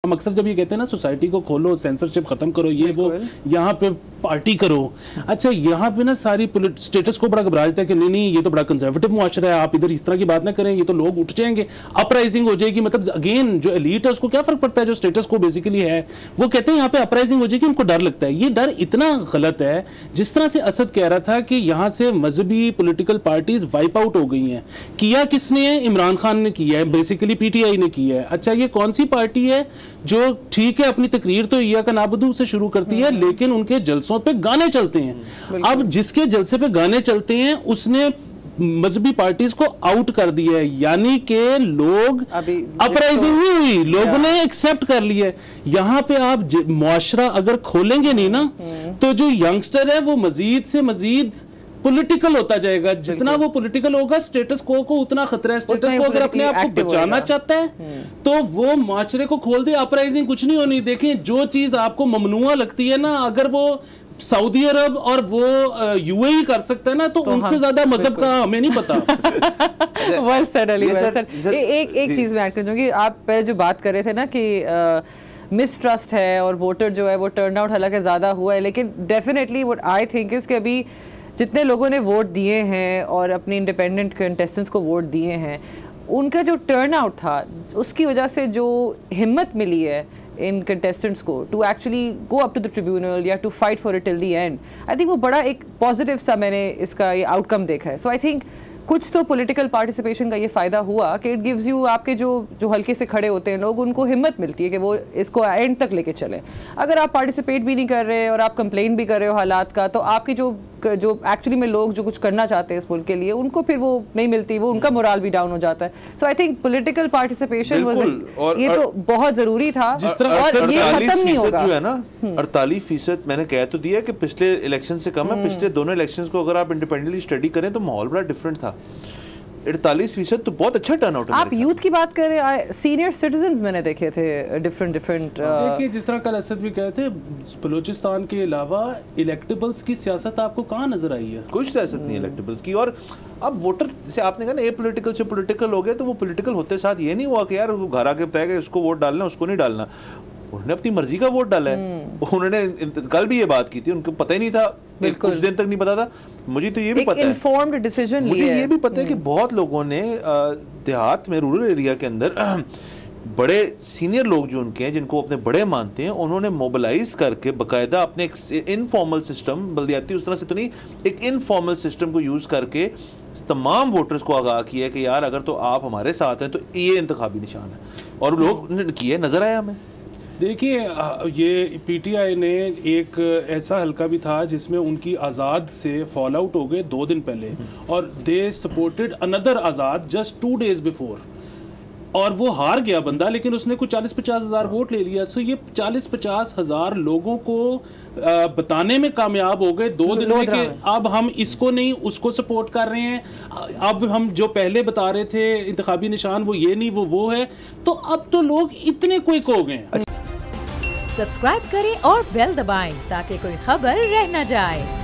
हम अक्सर जब ये कहते हैं ना सोसाइटी को खोलो, सेंसरशिप खत्म करो, ये वो, यहाँ पे पार्टी करो। अच्छा, यहाँ पे ना सारी स्टेटस को बड़ा घबरा जाता है कि नहीं नहीं ये तो बड़ा कंजर्वेटिव मुआशरा है, आप इधर इस तरह की बात ना करें, ये तो लोग उठ जाएंगे, अपराइजिंग हो जाएगी। मतलब अगेन जो एलीट है उसको क्या फर्क पड़ता है, जो स्टेटस को बेसिकली है वो कहते हैं यहाँ पे अपराइजिंग हो जाएगी, उनको डर लगता है। ये डर इतना गलत है। जिस तरह से असद कह रहा था कि यहाँ से मजहबी पोलिटिकल पार्टीज वाइप आउट हो गई हैं, किया किसने है? इमरान खान ने किया है, बेसिकली पीटीआई ने किया है। अच्छा, ये कौन सी पार्टी है जो ठीक है अपनी तकरीर तो इय्या का नाबुदू से शुरू करती है, लेकिन उनके जलसों पे गाने चलते हैं। अब जिसके जलसे पे गाने चलते हैं उसने मजहबी पार्टीज को आउट कर दिया है, यानी कि लोग अपराइजिंग नहीं हुई, लोगों ने एक्सेप्ट कर लिया। यहाँ पे आप मुआशरा अगर खोलेंगे नहीं ना, तो जो यंगस्टर है वो मजीद से मजीद पॉलिटिकल होता जाएगा। जितना वो पॉलिटिकल होगा, स्टेटस को उतना खतरा है। स्टेटस को अगर अपने आप को बचाना चाहता है तो वो माशरे को खोल दे, अपराइजिंग कुछ नहीं होनी। देखें, जो चीज आपको ममनुआ लगती है ना, अगर वो सऊदी अरब और वो यूएई कर सकता है ना, तो उनसे ज्यादा मजहब का हमें नहीं पता। एक चीज मैं ऐड कर दूंगी, आप पहले जो बात कर रहे थे ना कि मिसट्रस्ट है और वोटर जो है वो टर्न आउट हालांकि ज़्यादा हुआ है, लेकिन definitely what I think is कि अभी जितने लोगों ने वोट दिए हैं और अपने इंडिपेंडेंट कंटेस्टेंट्स को वोट दिए हैं, उनका जो टर्न आउट था उसकी वजह से जो हिम्मत मिली है इन कंटेस्टेंट्स को to actually go up to the tribunal या to fight for it till the end, I think वो बड़ा एक पॉजिटिव सा मैंने इसका ये आउटकम देखा है। सो आई थिंक कुछ तो पॉलिटिकल पार्टिसिपेशन का ये फ़ायदा हुआ कि इट गिव्स यू, आपके जो हल्के से खड़े होते हैं लोग, उनको हिम्मत मिलती है कि वो इसको एंड तक लेके चलें। अगर आप पार्टिसिपेट भी नहीं कर रहे और आप कंप्लेन भी कर रहे हो हालात का, तो आपकी जो एक्चुअली में लोग जो कुछ करना चाहते हैं इस मुल्क के लिए, उनको फिर वो नहीं मिलती, वो उनका मोराल भी डाउन हो जाता है। सो आई थिंक पॉलिटिकल पार्टिसिपेशन ये तो बहुत ज़रूरी था। जिस तरह 48% जो है ना, 48% मैंने कह तो दिया कि पिछले इलेक्शन से कम है। पिछले दोनों इलेक्शंस को अगर आप इंडिपेंडेंटली स्टडी करें तो माहौल बड़ा डिफरेंट था। 48% तो बहुत अच्छा टर्न आउट है। आप यूथ की बात कर रहे हैं, सीनियर सिटीजन्स मैंने देखे थे डिफरेंट देखिए, जिस तरह कल असद भी कहे थे, बलूचिस्तान के अलावा इलेक्टेबल्स की सियासत आपको कहाँ नजर आई है? कुछ सियासत नहीं इलेक्टेबल्स की। और अब वोटर, जैसे आपने कहा ना, ए पॉलिटिकल से पॉलिटिकल हो गए, तो वो पॉलिटिकल होते साथ ये नहीं हुआ कि यार घर आके बताया कि उसको वोट डालना उसको नहीं डालना। उन्होंने अपनी मर्जी का वोट डाला है। उन्होंने कल भी ये बात की थी, उनको पता ही नहीं था, कुछ दिन तक नहीं पता था। मुझे तो ये भी पता है, इन्फॉर्म्ड डिसीजन मुझे ये भी पता है कि बहुत लोगों ने देहात में, रूरल एरिया के अंदर बड़े सीनियर लोग जो उनके हैं, जिनको अपने बड़े मानते हैं, उन्होंने मोबिलाइज करके बाकायदा अपने एक इनफॉर्मल सिस्टम, बल्दियाती उस तरह से तो नहीं, एक इनफॉर्मल सिस्टम को यूज़ करके तमाम वोटर्स को आगाह किया है कि यार अगर तो आप हमारे साथ हैं तो ये इंतखाबी निशान है। और लोग किए, नजर आया हमें। देखिए, ये पीटीआई ने एक ऐसा हल्का भी था जिसमें उनकी आज़ाद से फॉल आउट हो गए 2 दिन पहले, और they supported another Azad just 2 days before, और वो हार गया बंदा, लेकिन उसने कुछ 40-50 हज़ार वोट ले लिया। सो ये 40-50 हज़ार लोगों को बताने में कामयाब हो गए 2 दिन में कि अब हम इसको नहीं उसको सपोर्ट कर रहे हैं। अब हम जो पहले बता रहे थे इंतखाबी निशान वो ये नहीं वो है, तो अब तो लोग इतने क्विक हो गए। सब्सक्राइब करें और बेल दबाएं ताकि कोई खबर रह न जाए।